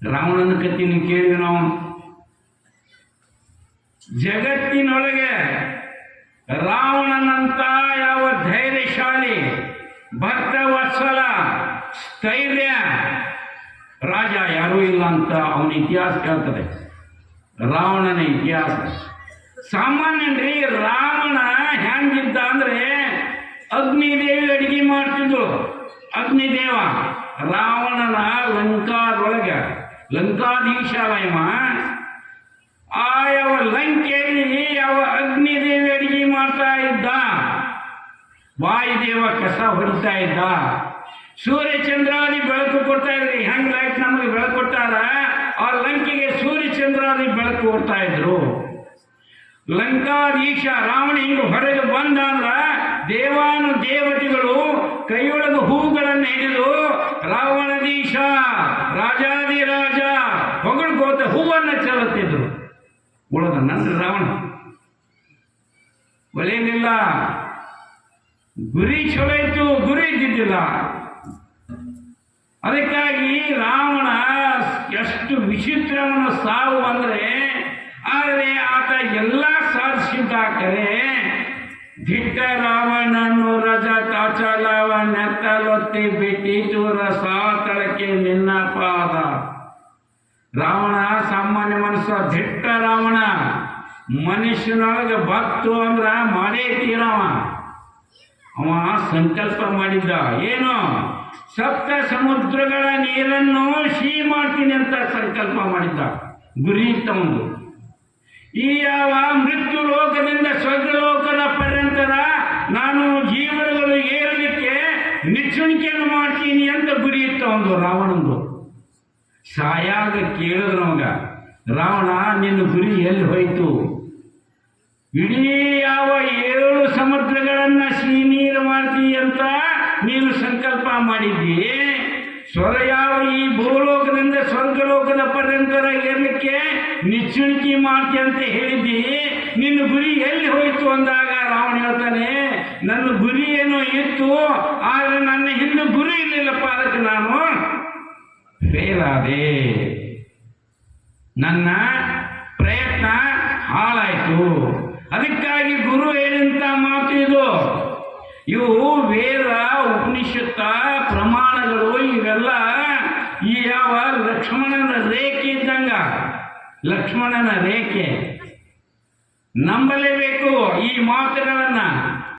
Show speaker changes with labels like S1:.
S1: ರಾವಣನ ಕಥೆಯನ್ನು ಕೇಳಿದ್ವಿ ನಾವು. ಜಗತ್ತಿನೊಳಗೆ ರಾವಣನಂತ ಯಾವ ಧೈರ್ಯಶಾಲಿ, ಭಕ್ತವತ್ಸಲ, ಸ್ಥೈರ್ಯ ರಾಜ ಯಾರೂ ಇಲ್ಲ ಅಂತ ಅವನ ಇತಿಹಾಸ ಹೇಳ್ತದೆ. ರಾವಣನ ಇತಿಹಾಸ ಸಾಮಾನ್ಯನ್ರಿ. ರಾವಣ ಹೆಂಗಿದ್ದ ಅಂದ್ರೆ ಅಗ್ನಿದೇವಿ ಅಡಿಗೆ ಮಾಡ್ತಿದ್ರು. ಅಗ್ನಿದೇವ ರಾವಣನ ಲಂಕಾದೊಳಗೆ ಲಂಕಾಧೀಶಾಲಯಮ ಆ ಯಾವ ಲಂಕೆಯಲ್ಲಿ ಯಾವ ಅಗ್ನಿದೇವಿ ಅಡಿಗೆ ಮಾಡ್ತಾ ಇದ್ದ, ವಾಯುದೇವ ಕಸ ಹೊಡಿತಾ ಇದ್ದ, ಸೂರ್ಯಚಂದ್ರಾದಿ ಬೆಳಕು ಕೊಡ್ತಾ ಇದ್ರಿ. ಹೆಂಗ್ ಲೈಟ್ ನಮಗೆ ಬೆಳಕು ಕೊಟ್ಟಾರ, ಆ ಲಂಕೆಗೆ ಸೂರ್ಯಚಂದ್ರಾದಿ ಬೆಳಕು ಕೊಡ್ತಾ ಇದ್ರು. ಲಂಕಾಧೀಶ ರಾವಣ ಹಿಂಗ ಹೊರಗೆ ಬಂದ ಅಂದ್ರ ದೇವಾನು ದೇವತೆಗಳು ಕೈಯೊಳಗೆ ಹೂಗಳನ್ನು ಹಿಡಿದು ರಾವಣದೀಶ ರಾಜಾದಿರಾಜ ಹೊಗಳ್ಕೋತ ಹೂವನ್ನು ಚೆಲ್ಲುತ್ತಿದ್ರು. ಉಳದ ನಂತರ ರಾವಣ ಒಲೆಯಲಿಲ್ಲ. ಗುರಿ ಚಲೋ ಇತ್ತು, ಗುರಿ ಇದ್ದಿದ್ದಿಲ್ಲ. ಅದಕ್ಕಾಗಿ ರಾವಣ ಎಷ್ಟು ವಿಚಿತ್ರವನ್ನ ಸಾವು ಅಂದ್ರೆ, ಆದರೆ ಆತ ಎಲ್ಲ ಸಾಧಿಸಿದ್ದಾಕರೆ ದಿಟ್ಟ ರಾವಣನು ರಜ ತಾಚಲವ ನೆತ್ತಲೊತ್ತಿ ಬಿಟ್ಟಿತು ರಸ ತಳಕ್ಕೆ ನಿನ್ನ ಪಾದ. ರಾವಣ ಸಾಮಾನ್ಯ ಮನುಷ್ಯ, ದಿಟ್ಟ ರಾವಣ. ಮನುಷ್ಯನೊಳಗೆ ಭಕ್ತು ಅಂದ್ರ ಮಾಡೇ ತೀರವ. ಅವ ಸಂಕಲ್ಪ ಮಾಡಿದ್ದ, ಏನು ಸಪ್ತ ಸಮುದ್ರಗಳ ನೀರನ್ನು ಸಿಹಿ ಮಾಡ್ತೀನಿ ಅಂತ ಸಂಕಲ್ಪ ಮಾಡಿದ್ದ. ಗುರಿ ಇತ್ತವನು. ಈ ಯಾವ ಮೃತ್ಯು ಲೋಕದಿಂದ ಸ್ವರ್ಗಲೋಕದ ಪರ್ಯಂತರ ನಾನು ಜೀವನಗಳು ಏರಲಿಕ್ಕೆ ನಿಚ್ಚಣಿಕೆಯನ್ನು ಮಾಡ್ತೀನಿ ಅಂತ ಗುರಿ ಇತ್ತ ಒಂದು ರಾವಣಂದು. ಸಾಯಾಗ ಕೇಳಿದ್ರು ಅವಾಗ, ರಾವಣ ನಿನ್ನ ಗುರಿ ಎಲ್ಲಿ ಹೋಯ್ತು? ಇಡೀ ಯಾವ 7 ಸಮುದ್ರಗಳನ್ನ ಸಿಹಿ ನೀರು ಮಾಡ್ತೀವಿ ಅಂತ ನೀನು ಸಂಕಲ್ಪ ಮಾಡಿದ್ದಿ. ಯಾವ ಈ ಭೂಲೋಕದಿಂದ ಸ್ವರ್ಗಲೋಕದ ಪರ್ಯಂತರ ಏರ್ಲಿಕ್ಕೆ ನಿಚ್ಚುಣಿಕೆ ಮಾಡ್ತಿ ಅಂತ ಹೇಳಿದ್ದಿ. ನಿನ್ನ ಗುರಿ ಎಲ್ಲಿ ಹೋಯ್ತು ಅಂದಾಗ ರಾವಣ ಹೇಳ್ತಾನೆ, ನನ್ನ ಗುರಿ ಏನೋ ಇತ್ತು, ಆದರೆ ನನ್ನ ಹಿಂದೆ ಗುರಿ ಇರಲಿಲ್ಲಪ್ಪ, ಅದಕ್ಕೆ ನಾನು ಫೇಲ್ ಆದೆ. ನನ್ನ ಪ್ರಯತ್ನ ಹಾಳಾಯಿತು. ಅದಕ್ಕಾಗಿ ಗುರು ಹೇಳಿದಂತ ಮಾತು ಇದು. ಇವು ವೇದ ಉಪನಿಷತ್ತ ಪ್ರಮಾಣಗಳು ಇವೆಲ್ಲ ಈ ಯಾವ ಲಕ್ಷ್ಮಣನ ರೇಖೆ ಇದ್ದಂಗ. ಲಕ್ಷ್ಮಣನ ರೇಖೆ ನಂಬಲೇಬೇಕು ಈ ಮಾತುಗಳನ್ನ.